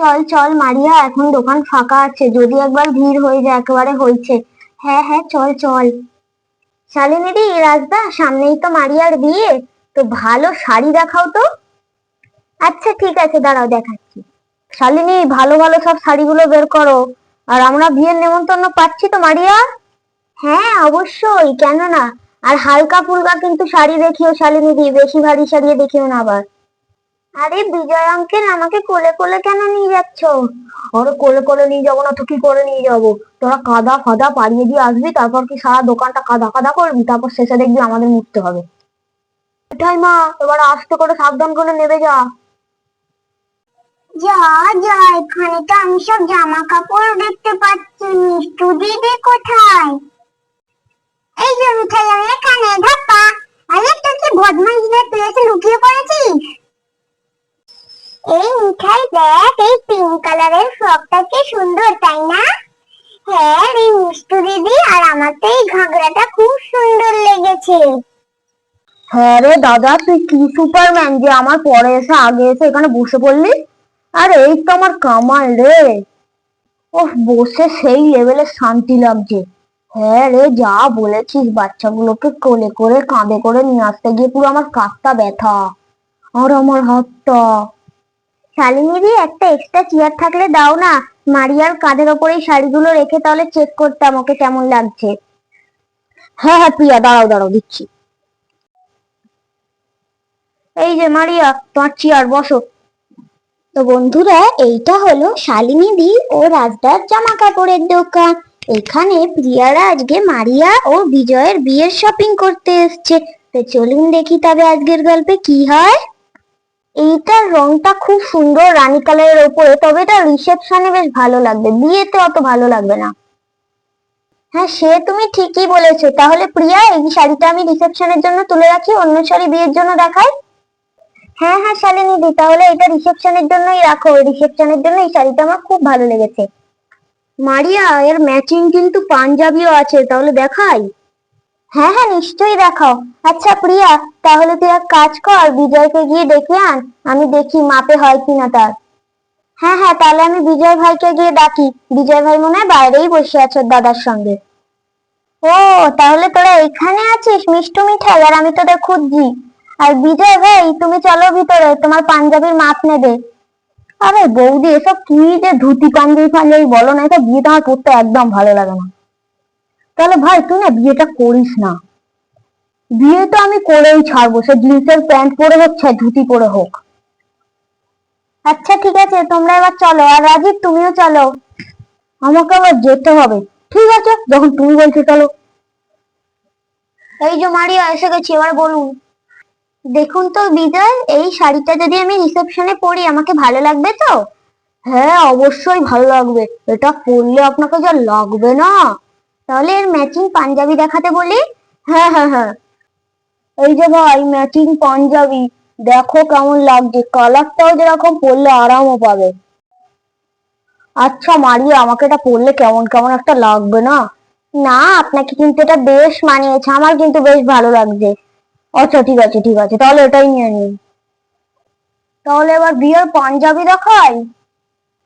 চল চল মারিয়া, এখন দোকান ফাঁকা আছে, যদি একবার ভিড় হয়ে যায় একেবারে হয়েছে। হ্যাঁ হ্যাঁ চল চল। শালিনীদি, রাজদা, সামনেই তো মারিয়ার বিয়ে, তো ভালো শাড়ি দেখাও তো। আচ্ছা ঠিক আছে, দাঁড়াও দেখাচ্ছি। শালিনী, ভালো ভালো সব শাড়িগুলো বের করো। আর আমরা বিয়ের নেমন্তন্ন পাচ্ছি তো মারিয়া? হ্যাঁ অবশ্যই, কেন না। আর হালকা ফুলকা কিন্তু শাড়ি দেখিও শালিনীদি, বেশি ভারী শাড়ি দেখিও না আবার। আরে বিজয় আঙ্কেল, আমাকে কোলে কোলে কেন নিয়ে যাচ্ছ? আরে কোলে কোলে নিয়ে যাবো না তো কি করে নিয়ে যাবো? তোরা কাদা ফাদা পাড়িয়ে দিয়ে আসবি, তারপর কি সারা দোকানটা কাদা কাদা করবি, তারপর শেষে দেখবি আমাদের মুছতে হবে। এটাই মা, এবার আস্তে করে সাবধান করে নেবে যা। যা যা, এখানে তো আমি সব জামা কাপড় দেখতে পাচ্ছি, মিষ্টু দিদি কোথায়? এই যে মিঠাই, আমি এখানে ধাপ্পা। আরে তুই কি বদমাইশ রে, তুই এসে লুকিয়ে পড়েছিস? এই মিঠাই দেখ, এই পিঙ্ক কালারের ফ্রকটা কি সুন্দর, তাই না? হ্যাঁ রে মিষ্টু দিদি, আর আমার তো এই ঘাগরাটা খুব সুন্দর লেগেছে। হ্যাঁ রে দাদা, তুই কি সুপারম্যান যে আমার পরে এসে আগে এসে এখানে বসে পড়লি। আর এই তো আমার কামাল রে। ওহ, বসে সেই লেভেলের শান্তি লাগছে। হ্যাঁ রে, যা বলেছিস, বাচ্চাগুলোকে কোলে করে কাঁধে করে নিয়ে আসতে গিয়ে পুরো আমার কাঁধটা ব্যথা, আর আমার হাতটা। শালিনীদি, একটা এক্সট্রা চেয়ার থাকলে দাও না, মারিয়ার কাঁধের ওপর এই শাড়িগুলো রেখে তাহলে চেক করতাম ওকে কেমন লাগছে। হ্যাঁ হ্যাঁ প্রিয়া, দাঁড়াও দাঁড়াও, দিচ্ছি। এই যে মারিয়া, তোমার চেয়ার, বসো। তো বন্ধুরা, এইটা হলো শালিনীদি ও রাজদার জামা কাপড়ের দোকান। এখানে প্রিয়ারা আজকে মারিয়া ও বিজয়ের বিয়ের শপিং করতে এসছে। তো চলুন দেখি তবে আজকের গল্পে কি হয়। এইটার রংটা খুব সুন্দর, রানী কালারের ওপরে, তবে এটা রিসেপশনে বেশ ভালো লাগবে, বিয়েতে অত ভালো লাগবে না। হ্যাঁ সে তুমি ঠিকই বলেছো, তাহলে প্রিয়া এই শাড়িটা আমি রিসেপশনের জন্য তুলে রাখি, অন্য শাড়ি বিয়ের জন্য দেখাই। হ্যাঁ হ্যাঁ শালিনীদি, তাহলে এটা রিসেপশনের জন্যই রাখো, রিসেপশনের জন্য এই শাড়িটা আমার খুব ভালো লেগেছে। মারিয়া, এর ম্যাচিং কিন্তু পাঞ্জাবিও আছে, তাহলে দেখাই? হ্যাঁ হ্যাঁ নিশ্চয়ই দেখাও। আচ্ছা প্রিয়া, তাহলে তুই এক কাজ কর, বিজয়কে গিয়ে ডেকে আন, আমি দেখি মাপে হয় কিনা তার। হ্যাঁ হ্যাঁ, তাহলে আমি বিজয় ভাইকে গিয়ে ডাকি। বিজয় ভাই মনে হয় বাইরেই বসে আছে ওর দাদার সঙ্গে। ও, তাহলে তোরা এখানে আছিস মিষ্টু মিঠাই, আর আমি তোদের খুঁজছি। আর বিজয় ভাই, তুমি চলো ভিতরে, তোমার পাঞ্জাবির মাপ নেবে। আরে বৌদি, এসব কি যে ধুতি পাঞ্জাবি পাঞ্জাবি বলো না, এটা বিয়েটা আমার পড়তে একদম ভালো লাগে না। তাহলে ভাই তুই না বিয়েটা করিস না। বিয়ে তো আমি করেই ছাড়বো, সে জিন্সের প্যান্ট পরে হোক, সে ধুতি পরে হোক। আচ্ছা ঠিক আছে, তোমরা এবার চলো, আর রাজীব তুমিও চলো। আমাকে আবার যেতে হবে। ঠিক আছে, যখন তুমি বলছো চলো। এই যে মারিয়া, এসে গেছি, এবার বলুন। দেখুন তো বিজয়, এই শাড়িটা যদি আমি রিসেপশনে পরি আমাকে ভালো লাগবে তো? হ্যাঁ অবশ্যই ভালো লাগবে, এটা পরলে আপনাকে যা লাগবে না। তাহলে এর ম্যাচিং পাঞ্জাবি দেখাতে বলি। হ্যাঁ হ্যাঁ হ্যাঁ, এই যে ভাই ম্যাচিং পাঞ্জাবি, দেখো কেমন লাগছে, কালারটাও যেরকম, পরলে আরামও পাবে। আচ্ছা মারিয়া, আমাকে এটা পরলে কেমন কেমন একটা লাগবে না? না, আপনাকে কিন্তু এটা বেশ মানিয়েছে, আমার কিন্তু বেশ ভালো লাগছে। আচ্ছা ঠিক আছে ঠিক আছে, তাহলে এটাই নিয়ে নিন। তাহলে এবার বিয়ের পাঞ্জাবি দেখাই।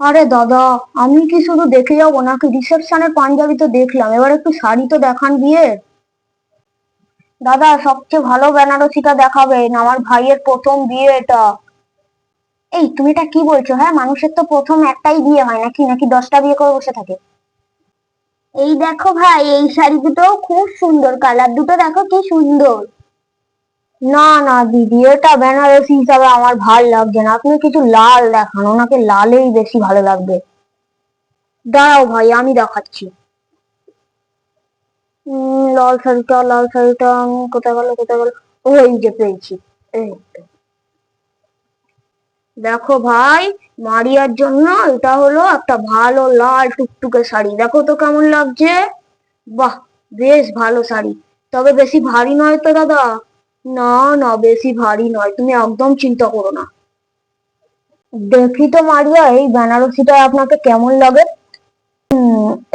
আরে দাদা, আমি কি শুধু দেখে যাবো নাকি? রিসেপশনের পাঞ্জাবি তো দেখলাম, এবার একটু শাড়ি তো দেখান বিয়ে। দাদা, সবচেয়ে ভালো বেনারসিটা দেখাবেন, আমার ভাইয়ের প্রথম বিয়ে এটা। এই তুমি এটা কি বলছো? হ্যাঁ, মানুষের তো প্রথম একটাই বিয়ে হয় নাকি, নাকি 10টা বিয়ে করে বসে থাকে? এই দেখো ভাই, এই শাড়ি দুটো খুব সুন্দর, কালার দুটো দেখো কি সুন্দর। না না দিদি, এটা বেনারসি হিসাবে আমার ভাল লাগছে না, আপনি কিছু লাল দেখান, ওনাকে লালেই বেশি ভালো লাগবে। দাঁড়াও ভাই, আমি দেখাচ্ছি। লাল শাড়িটা, লাল শাড়িটা কোথায় গেল কোথায় গেল? ওই যে পেয়েছি। এই তো। দেখো ভাই, মারিয়ার জন্য এটা হলো একটা ভালো লাল টুকটুকে শাড়ি, দেখো তো কেমন লাগছে। বাহ, বেশ ভালো শাড়ি। তবে বেশি ভারী নয় তো দাদা? না না, বেশি ভারী নয়, তুমি একদম চিন্তা করো না। দেখি তো মারিয়া, এই বেনারসিটা আপনাকে কেমন লাগে।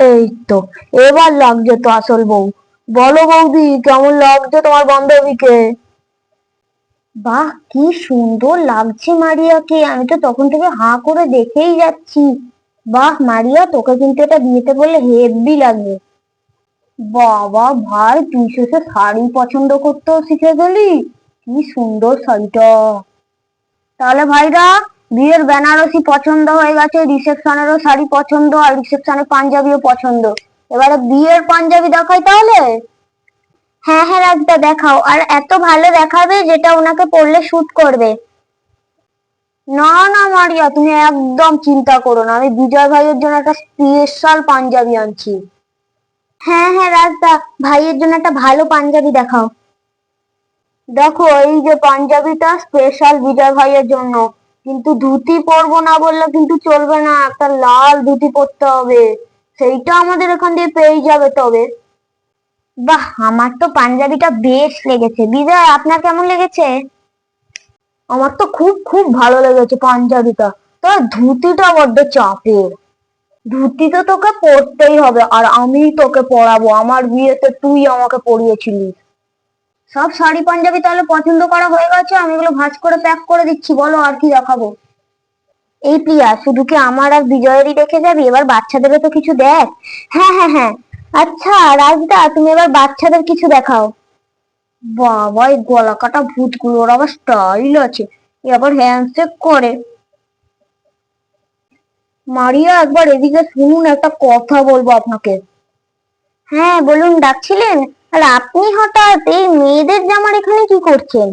এই তো, এবার লাগছে তো আসল বউ। বলো বৌদি, কেমন লাগছে তোমার বান্ধবীকে? বাহ, কি সুন্দর লাগছে মারিয়াকে, আমি তো তখন থেকে হাঁ করে দেখেই যাচ্ছি। বাহ মারিয়া, তোকে কিন্তু এটা বিয়েতে বললে হেব্বি লাগবে। বাবা ভাই, তুই শেষে শাড়ি পছন্দ করতেও শিখে গেলি, কি সুন্দর শাড়িটা। তাহলে ভাইরা, বিয়ের বেনারসি পছন্দ হয়ে গেছে, রিসেপশনেরও শাড়ি পছন্দ, আর রিসেপশনের পাঞ্জাবিও পছন্দ। এবারে বিয়ের পাঞ্জাবি দেখাই তাহলে। হ্যাঁ হ্যাঁ রাজদা, দেখাও, আর এত ভালো দেখাবে যেটা ওনাকে পরলে শুট করবে। না না মারিয়া, তুমি একদম চিন্তা করো না, আমি বিজয় ভাইয়ের জন্য একটা স্পেশাল পাঞ্জাবি আনছি। হ্যাঁ হ্যাঁ রাজদা, ভাইয়ের জন্য একটা ভালো পাঞ্জাবি দেখাও। দেখো, এই যে পাঞ্জাবিটা স্পেশাল বিজয় ভাইয়ের জন্য, কিন্তু ধুতি পরবো না বললে কিন্তু চলবে না, একটা লাল ধুতি পরতে হবে। সেইটা আমাদের এখান দিয়ে পেয়ে যাবে তবে। বাহ, আমার তো পাঞ্জাবিটা বেশ লেগেছে। বিজয়, আপনার কেমন লেগেছে? আমার তো খুব খুব ভালো লেগেছে পাঞ্জাবিটা। তবে ধুতিটা বড্ড চাপের। ধুতি তো তোকে পরতেই হবে, আর আমি তোকে পরাবো, আমার বিয়েতে তুই আমাকে পরিয়েছিলিস। সব শাড়ি পাঞ্জাবি তাহলে পছন্দ করা হয়ে গেছে, আমি এগুলো ভাঁজ করে প্যাক করে দিচ্ছি, বলো আর কি দেখাবো। এই প্রিয়া, শুধু কি আমার আর বিজয়েরই দেখে যাবি? এবার বাচ্চাদেরও তো কিছু দেখ। হ্যাঁ হ্যাঁ হ্যাঁ। আচ্ছা রাজদা, তুমি এবার বাচ্চাদের কিছু দেখাও। বাবা, এই গলা কাটা ভূতগুলোর আবার স্টাইল আছে, এ আবার হ্যান্ডশেক করে। মারিয়া, একবার এদিকে শুনুন, একটা কথা বলবো আপনাকে। হ্যাঁ বলুন, ডাকছিলেন? আর আপনি হঠাৎ এই মেয়েদের জামার এখানে কি করছেন?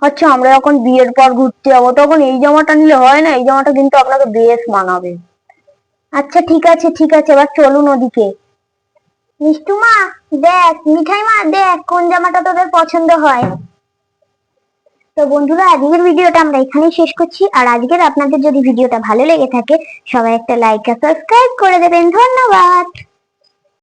আচ্ছা, আমরা যখন বিয়ের পর ঘুরতে যাবো তখন এই জামাটা নিলে হয় না? এই জামাটা কিন্তু আপনাকে বেশ মানাবে। আচ্ছা ঠিক আছে ঠিক আছে, এবার চলুন ওদিকে। মিষ্টু মা, দেখ, মিঠাই মা দেখ, কোন জামাটা তোদের পছন্দ হয়। তো বন্ধুরা, আজকের ভিডিওটা আমরা এখানেই শেষ করছি। আর আজকের আপনাদের যদি ভিডিওটা ভালো লেগে থাকে, সবাই একটা লাইক আর সাবস্ক্রাইব করে দেবেন। ধন্যবাদ।